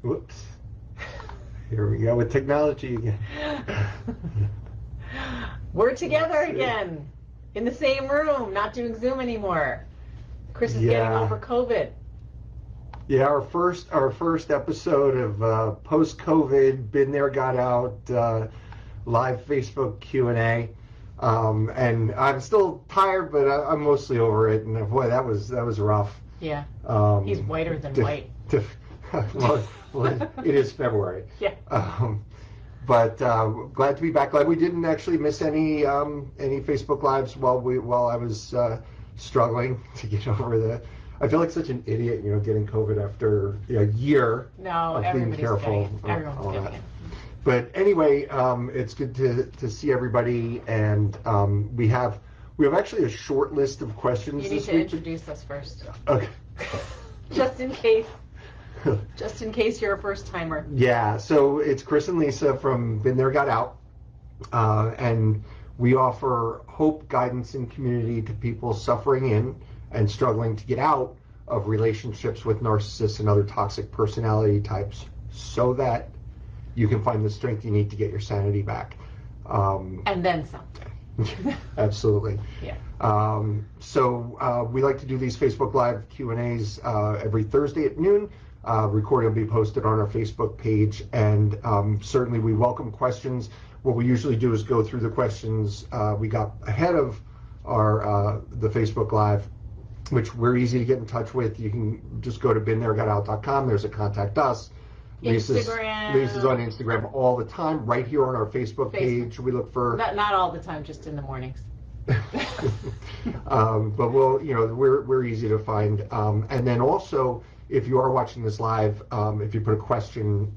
Whoops. Here we go with technology again. We're together again in the same room, not doing Zoom anymore. Chris is getting over COVID. Yeah, our first episode of post-COVID, been there, got out, live Facebook Q&A. And I'm still tired, but I'm mostly over it. And boy, that was rough. Yeah. He's whiter than white. well, it is February. Yeah. But glad to be back. Glad we didn't actually miss any Facebook Lives while I was struggling to get over the. I feel like such an idiot, getting COVID after a year of being careful. Everyone's getting it. But anyway, it's good to see everybody, and we have actually a short list of questions. You need to introduce us first. Okay. Just in case you're a first timer. Yeah, so it's Chris and Lisa from Been There, Got Out, and we offer hope, guidance, and community to people suffering in and struggling to get out of relationships with narcissists and other toxic personality types, so that you can find the strength you need to get your sanity back. And then some. Absolutely. Yeah. So we like to do these Facebook Live Q&As every Thursday at noon. Recording will be posted on our Facebook page, and certainly we welcome questions. What we usually do is go through the questions we got ahead of our the Facebook Live, which we're easy to get in touch with. You can just go to beentheregotout.com. There's a contact us. Lisa's on Instagram all the time, right here on our Facebook page. We look for not all the time, just in the mornings. But we're easy to find. And then also, if you are watching this live, if you put a question,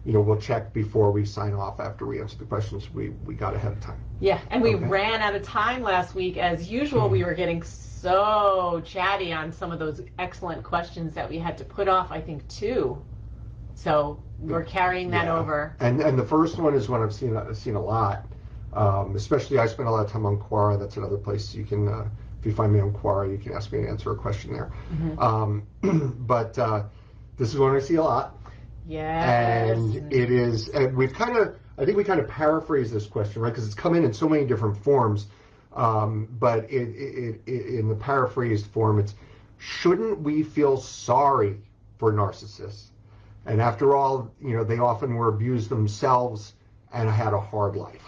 we'll check before we sign off after we answer the questions we got ahead of time. Yeah, and we ran out of time last week. As usual, we were getting so chatty on some of those excellent questions that we had to put off, I think, too. So we're carrying that over. And the first one is one I've seen a lot. Especially, I spend a lot of time on Quora. That's another place you can, if you find me on Quora, you can ask me and answer a question there. Mm-hmm. But this is one I see a lot. Yes. And it is, and I think we kind of paraphrase this question, right? Because it's come in so many different forms. But in the paraphrased form, it's, shouldn't we feel sorry for narcissists? And after all, they often were abused themselves and had a hard life.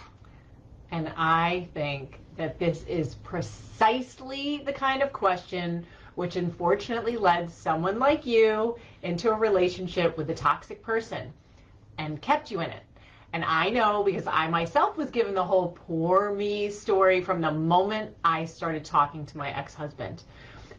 And I think that this is precisely the kind of question which unfortunately led someone like you into a relationship with a toxic person and kept you in it. And I know, because I myself was given the whole poor me story from the moment I started talking to my ex-husband.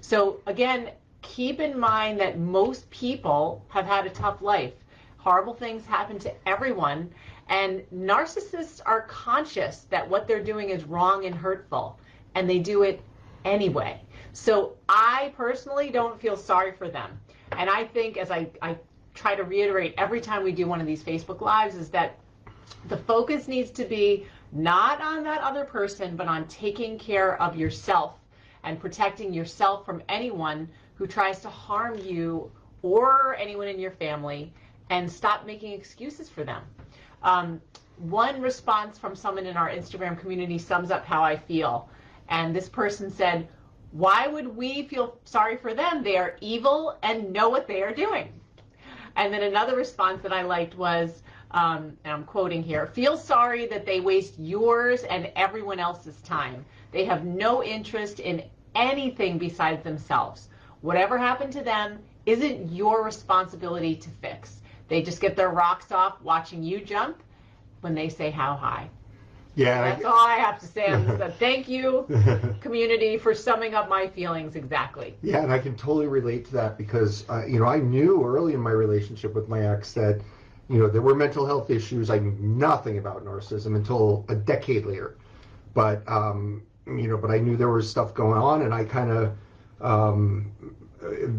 So again, keep in mind that most people have had a tough life. Horrible things happen to everyone, and narcissists are conscious that what they're doing is wrong and hurtful, and they do it anyway. So I personally don't feel sorry for them. And I think, as I try to reiterate every time we do one of these Facebook Lives, is that the focus needs to be not on that other person, but on taking care of yourself and protecting yourself from anyone who tries to harm you or anyone in your family, and stop making excuses for them. One response from someone in our Instagram community sums up how I feel. And this person said, "Why would we feel sorry for them? They are evil and know what they are doing." And then another response that I liked was, and I'm quoting here, "Feel sorry that they waste yours and everyone else's time. They have no interest in anything besides themselves. Whatever happened to them isn't your responsibility to fix. They just get their rocks off watching you jump when they say how high." Yeah, that's all I have to say on this. Thank you, community, for summing up my feelings exactly. Yeah, and I can totally relate to that because, I knew early in my relationship with my ex that, there were mental health issues. I knew nothing about narcissism until a decade later. But, but I knew there was stuff going on, and I kind of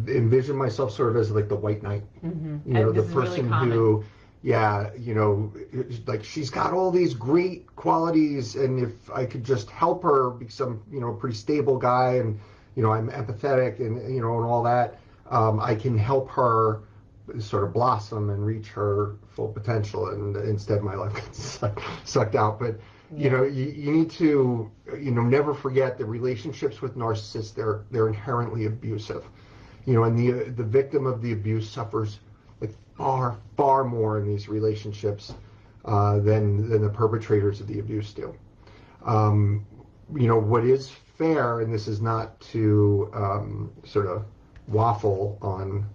envisioned myself sort of as like the white knight. Mm-hmm. The person who, like she's got all these great qualities, and if I could just help her become, a pretty stable guy, and, I'm empathetic and, and all that, I can help her sort of blossom and reach her full potential, and instead my life gets sucked out. But you know, you need to, you know, never forget that relationships with narcissists, they're inherently abusive. You know, and the victim of the abuse suffers like far more in these relationships than the perpetrators of the abuse do. You know, what is fair, and this is not to sort of waffle on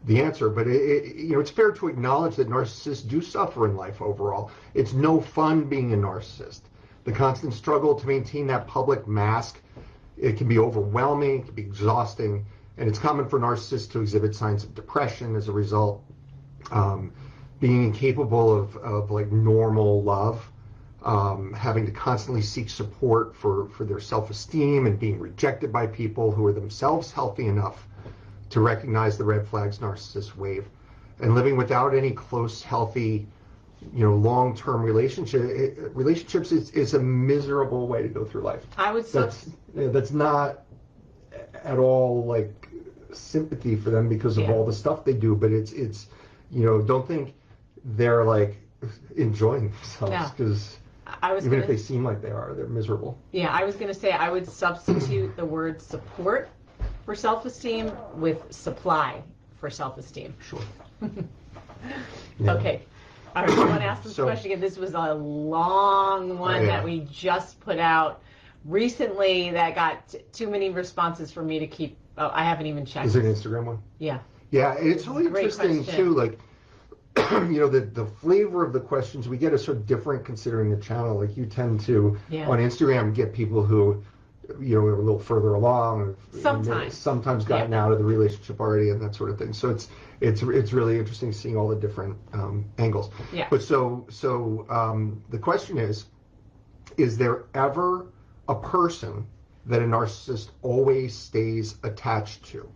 the answer, but you know, it's fair to acknowledge that narcissists do suffer in life overall. It's no fun being a narcissist. The constant struggle to maintain that public mask, it can be overwhelming, it can be exhausting, and it's common for narcissists to exhibit signs of depression as a result, being incapable of like normal love, having to constantly seek support for their self-esteem, and being rejected by people who are themselves healthy enough to recognize the red flags narcissists wave, and living without any close, healthy, you know, long-term relationships is a miserable way to go through life. That's not at all like sympathy for them because of all the stuff they do, but it's you know, don't think they're like enjoying themselves, because even if they seem like they are, they're miserable. Yeah, I was going to say I would substitute the word support for self-esteem with supply for self-esteem. Sure. Okay. All right, I want to ask this question again. This was a long one that we just put out recently that got too many responses for me to keep. Oh, I haven't even checked. Is it an Instagram one? Yeah. Yeah, it's really interesting too. Like, you know, the flavor of the questions we get is so different considering the channel. Like, you tend to on Instagram get people who, you know, are a little further along, sometimes gotten out of the relationship already, and that sort of thing. So it's really interesting seeing all the different angles. Yeah. But so the question is there ever a person that a narcissist always stays attached to?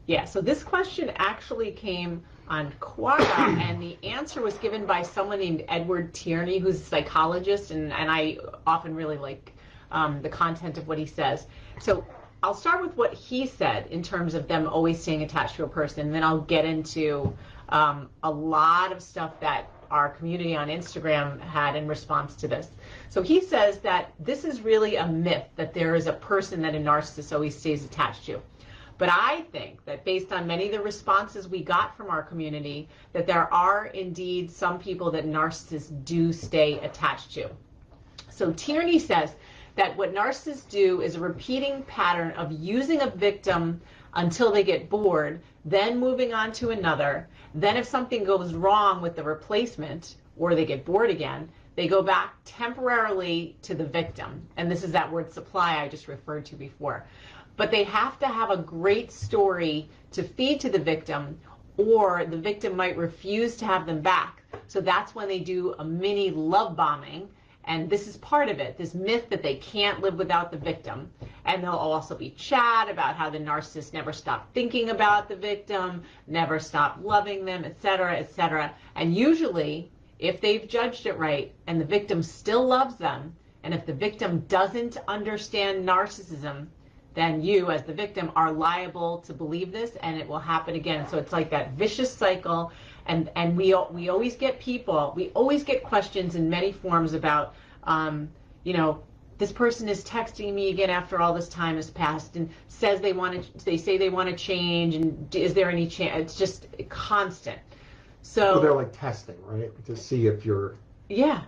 Yeah. So this question actually came on Quora, and the answer was given by someone named Edward Tierney, who's a psychologist, and I often really like the content of what he says. So I'll start with what he said in terms of them always staying attached to a person, and then I'll get into a lot of stuff that our community on Instagram had in response to this. So he says that this is really a myth that there is a person that a narcissist always stays attached to. But I think that based on many of the responses we got from our community, that there are indeed some people that narcissists do stay attached to. So Tierney says that what narcissists do is a repeating pattern of using a victim until they get bored, then moving on to another. Then if something goes wrong with the replacement, or they get bored again, they go back temporarily to the victim. And this is that word supply I just referred to before. But they have to have a great story to feed to the victim, or the victim might refuse to have them back. So that's when they do a mini love bombing. And this is part of it, this myth that they can't live without the victim. And there'll also be chat about how the narcissist never stopped thinking about the victim, never stopped loving them, etc., etc. And usually, if they've judged it right and the victim still loves them, and if the victim doesn't understand narcissism, then you, as the victim, are liable to believe this, and it will happen again. So it's like that vicious cycle. And we always get questions in many forms about, you know, this person is texting me again after all this time has passed and says they say they want to change, and is there any chance? It's just constant. So they're like testing, right, to see if you're. Yeah.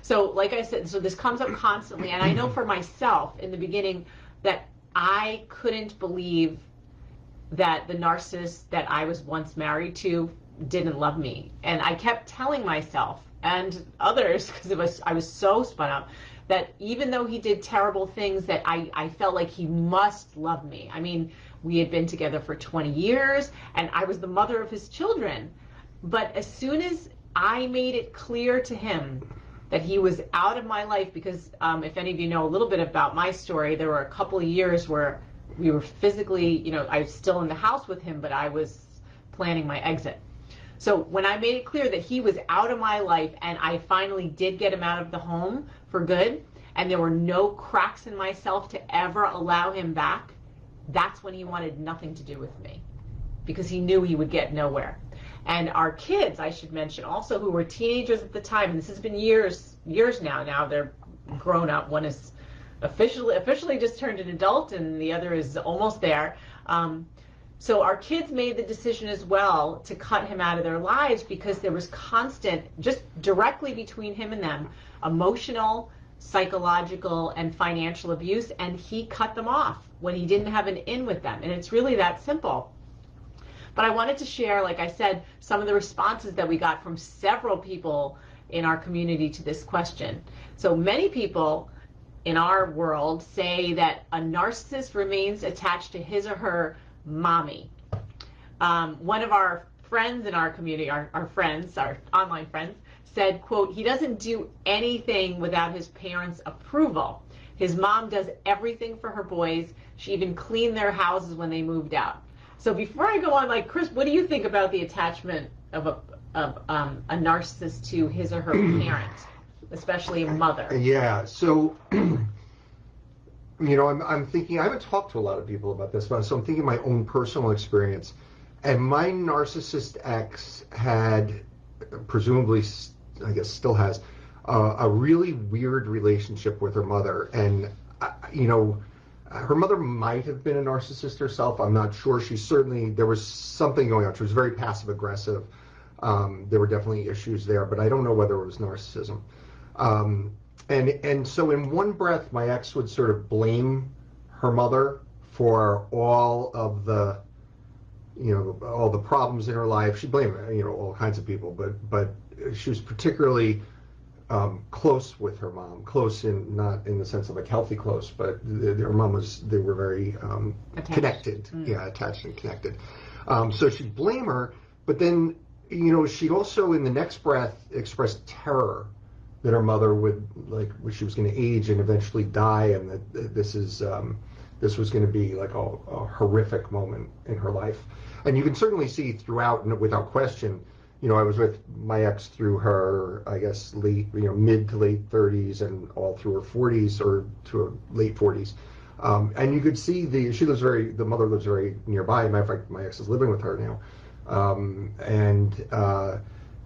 So like I said, so this comes up constantly, and I know for myself in the beginning that I couldn't believe that the narcissist that I was once married to didn't love me. And I kept telling myself and others, because I was so spun up, that even though he did terrible things, that I felt like he must love me. I mean, we had been together for 20 years, and I was the mother of his children. But as soon as I made it clear to him that he was out of my life, because if any of you know a little bit about my story, there were a couple of years where we were physically, you know, I was still in the house with him, but I was planning my exit. So when I made it clear that he was out of my life, and I finally did get him out of the home for good, and there were no cracks in myself to ever allow him back, that's when he wanted nothing to do with me. because he knew he would get nowhere. And our kids, I should mention, also who were teenagers at the time, and this has been years now. Now they're grown up. One is officially just turned an adult, and the other is almost there. So our kids made the decision as well to cut him out of their lives because there was constant, just directly between him and them, emotional, psychological, and financial abuse, and he cut them off when he didn't have an in with them. And it's really that simple. But I wanted to share, like I said, some of the responses that we got from several people in our community to this question. So many people in our world say that a narcissist remains attached to his or her mommy. One of our friends in our community, our online friends, said, quote, he doesn't do anything without his parents' approval. His mom does everything for her boys. She even cleaned their houses when they moved out. So before I go on, like, Chris, what do you think about the attachment of a narcissist to his or her parent, especially a mother? Yeah, so, I'm thinking, I haven't talked to a lot of people about this, but so I'm thinking my own personal experience. And my narcissist ex had, presumably, I guess still has, a really weird relationship with her mother. And, her mother might have been a narcissist herself. I'm not sure. There was something going on. She was very passive aggressive. There were definitely issues there, but I don't know whether it was narcissism. And so in one breath, my ex would sort of blame her mother for all of the, all the problems in her life. She'd blame, all kinds of people, but she was particularly close with her mom, close not in the sense of like healthy close, but their mom they were very connected, attached and connected. So she'd blame her, but then, she also in the next breath expressed terror that her mother would, like, she was going to age and eventually die, and that this was going to be like a horrific moment in her life. And you can certainly see throughout, without question, I was with my ex through her, I guess, mid to late 30s and all through her 40s or to her late 40s. And you could see the mother lives very nearby. Matter of fact, my ex is living with her now. And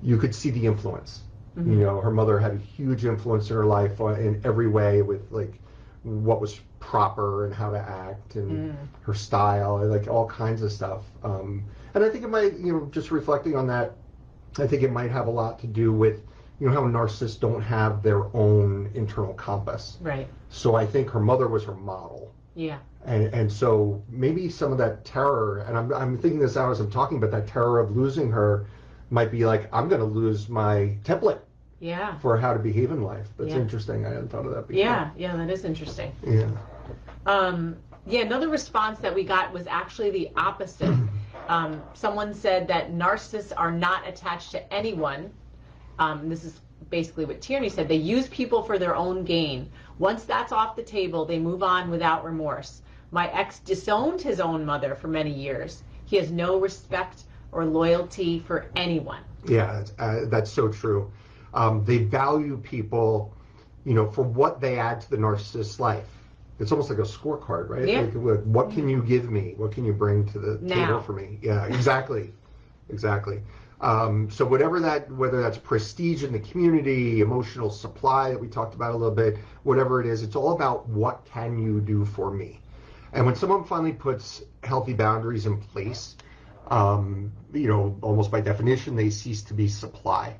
you could see the influence. Mm-hmm. Her mother had a huge influence in her life in every way with like what was proper and how to act and her style and like all kinds of stuff. And I think it might, just reflecting on that, I think it might have a lot to do with, how narcissists don't have their own internal compass. Right. So I think her mother was her model. Yeah. And so maybe some of that terror, and I'm thinking this out as I'm talking, but that terror of losing her might be like, I'm going to lose my template. Yeah. For how to behave in life. That's interesting. I hadn't thought of that before. Yeah, that is interesting. Yeah. Another response that we got was actually the opposite. Someone said that narcissists are not attached to anyone. This is basically what Tierney said. They use people for their own gain. Once that's off the table, they move on without remorse. My ex disowned his own mother for many years. He has no respect or loyalty for anyone. Yeah, that's so true. They value people, for what they add to the narcissist's life. It's almost like a scorecard, right? Yeah. Like, what can you give me? What can you bring to the table for me? Yeah, exactly. So whether that's prestige in the community, emotional supply that we talked about a little bit, whatever it is, it's all about what can you do for me? And when someone finally puts healthy boundaries in place, almost by definition, they cease to be supply.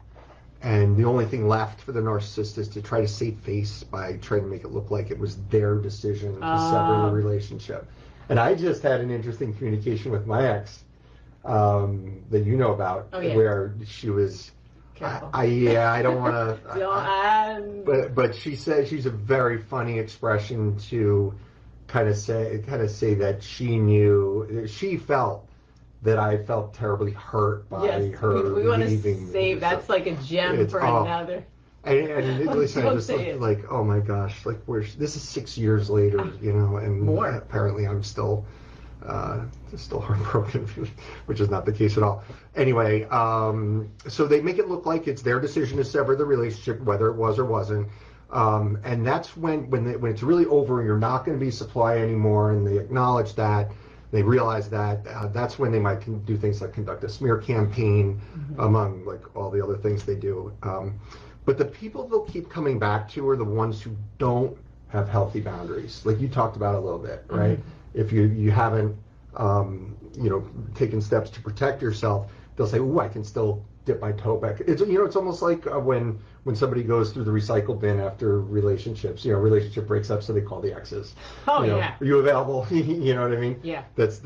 And the only thing left for the narcissist is to try to save face by trying to make it look like it was their decision to sever the relationship. And I just had an interesting communication with my ex that you know about, where she was, I don't want to, but she said, she's a very funny expression to kind of say that she felt that I felt terribly hurt by her we want leaving. To save that's like a gem for another. And listen, I just like, oh my gosh, like this is 6 years later, and more. Apparently I'm still heartbroken, which is not the case at all. Anyway, so they make it look like it's their decision to sever the relationship, whether it was or wasn't. And that's when it's really over and you're not going to be supply anymore, and they acknowledge that. they realize that, that's when they might do things like conduct a smear campaign, among like all the other things they do. But the people they'll keep coming back to are the ones who don't have healthy boundaries, like you talked about a little bit, right? If you haven't, taken steps to protect yourself, they'll say, "Ooh, I can still dip my toe back." It's almost like when somebody goes through the recycle bin after relationships. Relationship breaks up, so they call the exes. Oh, yeah. Are you available? You know what I mean? Yeah. That's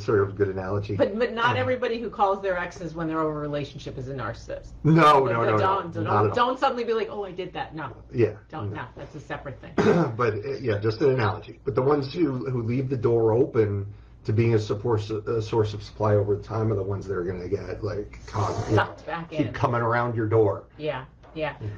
sort of a good analogy. But not everybody who calls their exes when they're over a relationship is a narcissist. No. Don't suddenly be like, "Oh, I did that." No. Yeah. Don't. No, that's a separate thing. But just an analogy. But the ones who leave the door open to being a source of supply over time are the ones that are going to get sucked back in. Keep coming around your door. Yeah.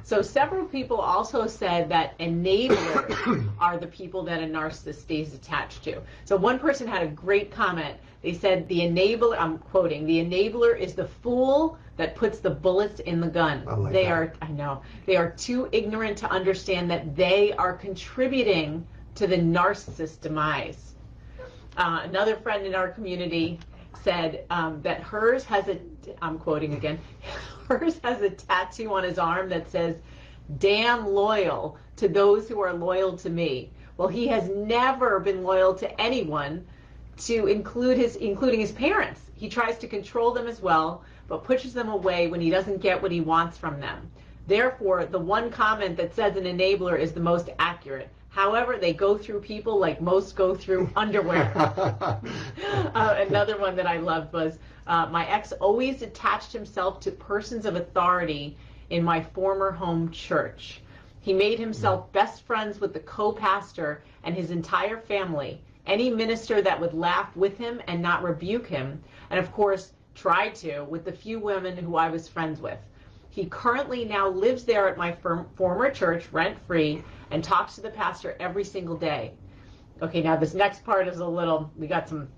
So several people also said that enablers are the people that a narcissist stays attached to. So one person had a great comment. They said the enabler, I'm quoting, "The enabler is the fool that puts the bullets in the gun." They are too ignorant to understand that they are contributing to the narcissist's demise. Another friend in our community said that hers has I'm quoting again, hers has a tattoo on his arm that says, "Damn loyal to those who are loyal to me." Well, he has never been loyal to anyone, including his parents. He tries to control them as well, but pushes them away when he doesn't get what he wants from them. Therefore, the one comment that says an enabler is the most accurate. However, they go through people like most go through underwear. Another one that I loved was, "My ex always attached himself to persons of authority in my former home church. He made himself best friends with the co-pastor and his entire family, any minister that would laugh with him and not rebuke him, and of course tried to with the few women who I was friends with. He currently now lives there at my former church, rent-free, and talks to the pastor every single day." Okay, now this next part is we got some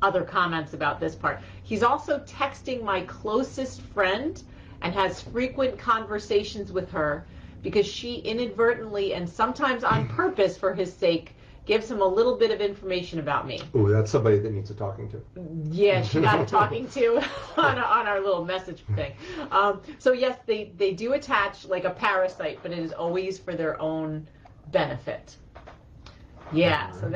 other comments about this part. "He's also texting my closest friend and has frequent conversations with her because she inadvertently and sometimes on purpose for his sake gives him a little bit of information about me." Ooh, that's somebody that needs a talking to. Yeah, she got a talking to on our little message thing. So yes, they do attach like a parasite, but it is always for their own benefit. Yeah, so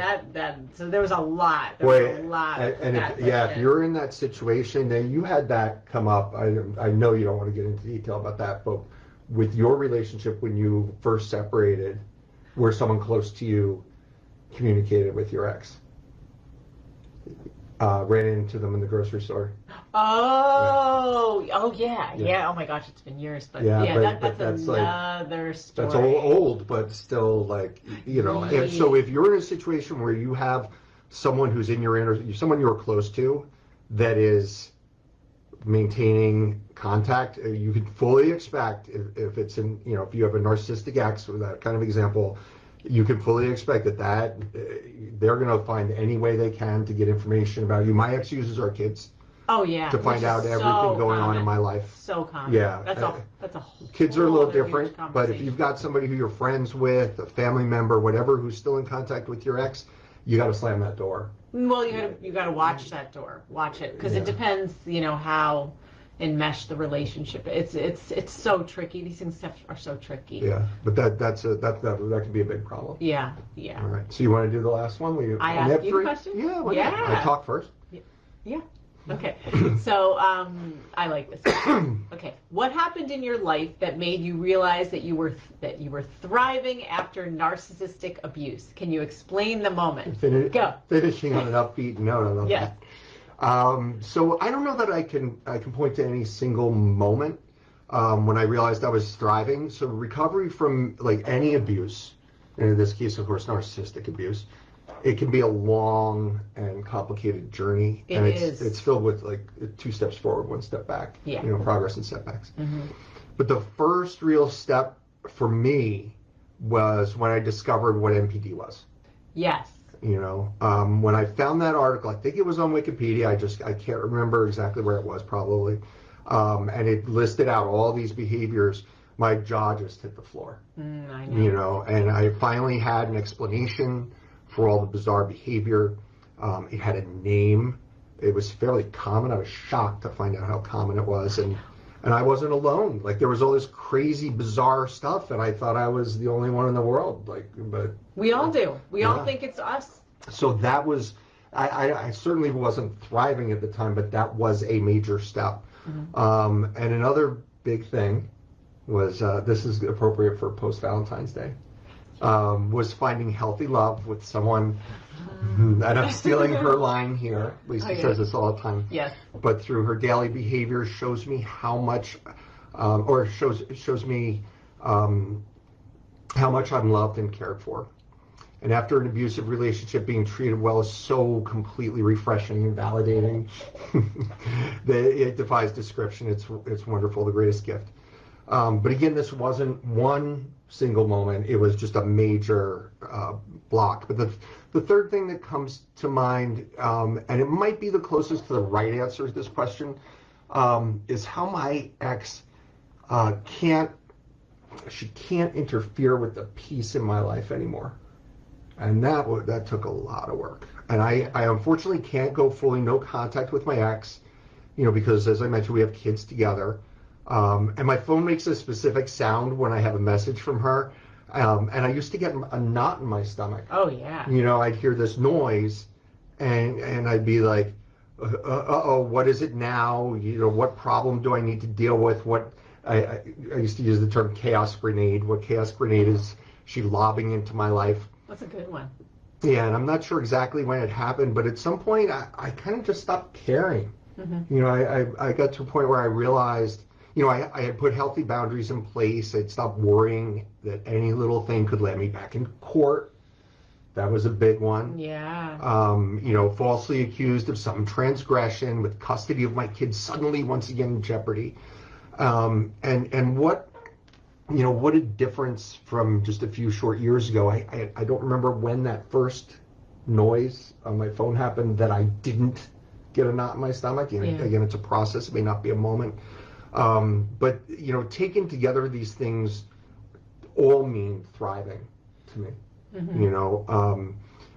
so there was a lot. If you're in that situation, then you had that come up. I know you don't want to get into detail about that, but with your relationship when you first separated, where someone close to you communicated with your ex, ran into them in the grocery store. Oh yeah. Oh my gosh, it's been years, but that's another story. That's old, but still And so if you're in a situation where you have someone who's in someone you're close to that is maintaining contact, you could fully expect if it's if you have a narcissistic ex or that kind of example, you can fully expect that they're going to find any way they can to get information about you. My ex uses our kids. Oh yeah. To find out everything going on in my life. So common. Yeah. That's a whole kids are a little different, but if you've got somebody who you're friends with, a family member, whatever, who's still in contact with your ex, you got to slam that door. Well, you got to watch that door. Watch it, because it depends, how enmeshed the relationship. It's so tricky. These things are so tricky. Yeah, but that can be a big problem. Yeah. All right. So you want to do the last one? I ask you the question? Yeah. I talk first. Yeah. Okay. So I like this. Okay. What happened in your life that made you realize that you were thriving after narcissistic abuse? Can you explain the moment? Go. Finishing on an upbeat note. I love that. So I don't know that I can point to any single moment when I realized I was thriving. So recovery from any abuse, and in this case, of course, narcissistic abuse, it can be a long and complicated journey. It's filled with 2 steps forward, 1 step back. Yeah. Progress and setbacks. Mm-hmm. But the first real step for me was when I discovered what NPD was. Yes. When I found that article, I think it was on Wikipedia. I can't remember exactly where it was, probably. And it listed out all these behaviors. My jaw just hit the floor. I know. And I finally had an explanation for all the bizarre behavior. It had a name. It was fairly common. I was shocked to find out how common it was, and I wasn't alone. Like, there was all this crazy, bizarre stuff, and I thought I was the only one in the world. Like, but we all do. We all think it's us. So that was, I certainly wasn't thriving at the time, but that was a major step. And another big thing was, this is appropriate for post-Valentine's Day, was finding healthy love with someone, and I'm stealing her line here. Lisa says this all the time. Yes. But through her daily behavior shows me how much, or shows me how much I'm loved and cared for. And after an abusive relationship, being treated well is so completely refreshing and validating that it defies description. It's wonderful, the greatest gift. But again, this wasn't one single moment. It was just a major block. But the third thing that comes to mind, and it might be the closest to the right answer to this question, is how my ex can't interfere with the peace in my life anymore. And that took a lot of work. And I unfortunately can't go fully no contact with my ex, because as I mentioned, we have kids together. And my phone makes a specific sound when I have a message from her. And I used to get a knot in my stomach. Oh, yeah. I'd hear this noise and I'd be like, uh-oh, what is it now? What problem do I need to deal with? I used to use the term chaos grenade. What chaos grenade is she lobbing into my life? That's a good one. Yeah, and I'm not sure exactly when it happened, but at some point I kind of just stopped caring. I got to a point where I realized, I had put healthy boundaries in place. I'd stopped worrying that any little thing could land me back in court. That was a big one. Yeah. Falsely accused of some transgression with custody of my kids suddenly once again in jeopardy. And what a difference from just a few short years ago. I don't remember when that first noise on my phone happened that I didn't get a knot in my stomach. Again, it's a process. It may not be a moment. But taken together, these things all mean thriving to me.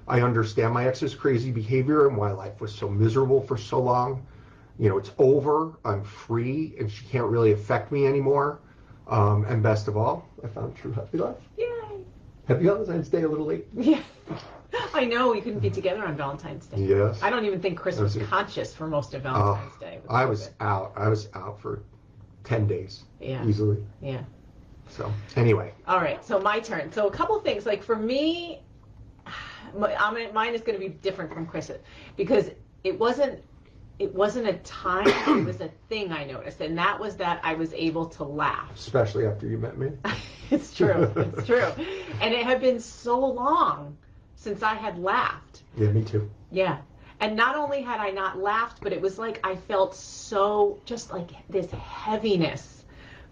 I understand my ex's crazy behavior and why life was so miserable for so long. It's over. I'm free, and she can't really affect me anymore. And best of all, I found true happy love. Yay! Happy Valentine's Day, a little late. Yeah. I know we couldn't be together on Valentine's Day. Yes. I don't even think Chris was conscious for most of Valentine's Day. I was out. I was out for 10 days. Yeah. Easily. Yeah. So, anyway. All right, so my turn. So a couple of things. Like, for me, mine is going to be different from Chris's, because it wasn't a time, it was a thing I noticed, and that was that I was able to laugh. Especially after you met me. It's true. It's true. And it had been so long since I had laughed. Yeah, me too. Yeah. And not only had I not laughed, but it was like I felt so, just like this heaviness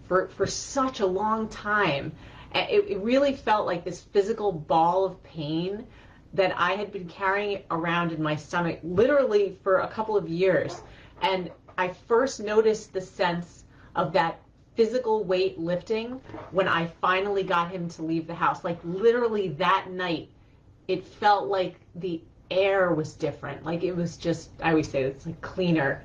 for such a long time. It really felt like this physical ball of pain that I had been carrying around in my stomach literally for a couple of years. And I first noticed the sense of that physical weight lifting when I finally got him to leave the house. Like, literally that night, it felt like the air was different. Like, it was just, I always say it's like cleaner.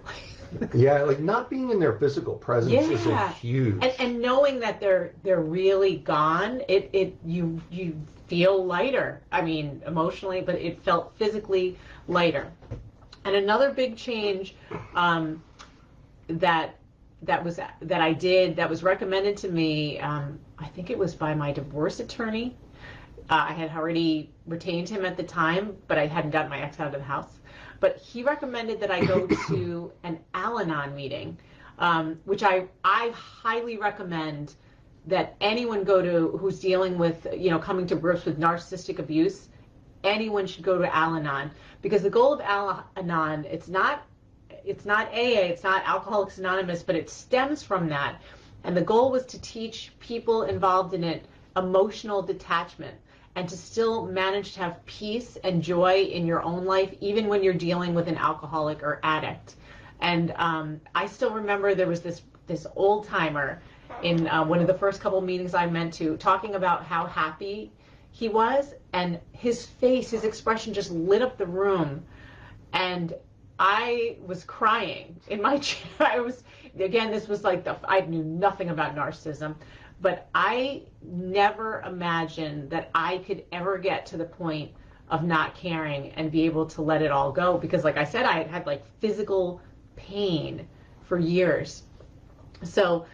Yeah, like not being in their physical presence is a huge. And knowing that they're really gone, you feel lighter. I mean, emotionally, but it felt physically lighter. And another big change that I did, that was recommended to me, I think it was by my divorce attorney. I had already retained him at the time, but I hadn't gotten my ex out of the house. But he recommended that I go to an Al-Anon meeting, which I highly recommend that anyone go to who's dealing with, coming to grips with narcissistic abuse. Anyone should go to Al-Anon, because the goal of Al-Anon, it's not AA, it's not Alcoholics Anonymous, but it stems from that. And the goal was to teach people involved in it emotional detachment, and to still manage to have peace and joy in your own life, even when you're dealing with an alcoholic or addict. And I still remember there was this old timer in one of the first couple meetings I went to, talking about how happy he was, and his face, his expression just lit up the room And I was crying in my chair. This was like I knew nothing about narcissism, but I never imagined that I could ever get to the point of not caring and be able to let it all go. Because like I said, I had like physical pain for years. So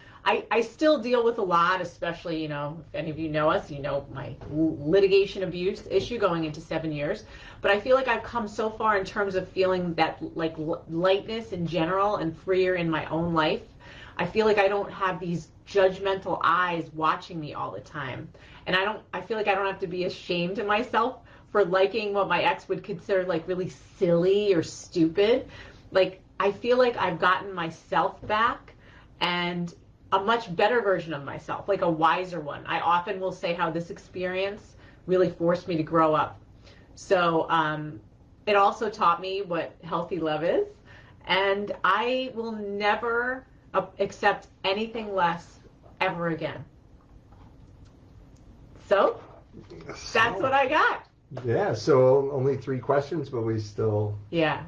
I still deal with a lot, especially, if any of you know us, my litigation abuse issue going into 7 years. But I feel like I've come so far in terms of feeling that like lightness in general and freer in my own life. I feel like I don't have these judgmental eyes watching me all the time. And I feel like I don't have to be ashamed of myself for liking what my ex would consider like really silly or stupid. Like, I feel like I've gotten myself back and a much better version of myself, like a wiser one. I often will say how this experience really forced me to grow up. So it also taught me what healthy love is, and I will never accept anything less ever again. So that's what I got. Yeah, so only 3 questions, but we still... Yeah.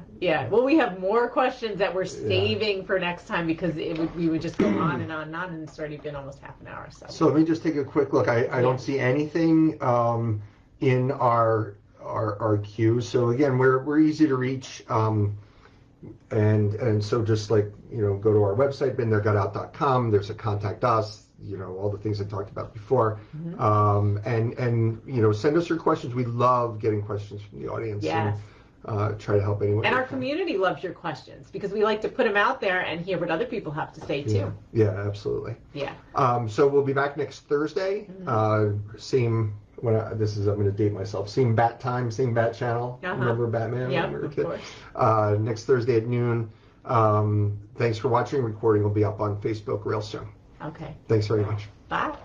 Well, we have more questions that we're saving for next time because we would just go on and on and on, and it's already been almost half an hour. So let me just take a quick look. I don't see anything in our queue. So again, we're easy to reach, and so just like, go to our website, beenthere.com. There's a contact us. All the things I talked about before. And send us your questions. We love getting questions from the audience. Yes. And try to help anyone. And our community loves your questions because we like to put them out there and hear what other people have to say too. Yeah, absolutely. Yeah. So we'll be back next Thursday. Same, I'm going to date myself. Same bat time, same bat channel. Remember Batman? Yeah, of course. Next Thursday at noon. Thanks for watching. Recording will be up on Facebook real soon. Okay. Thanks very much. Bye.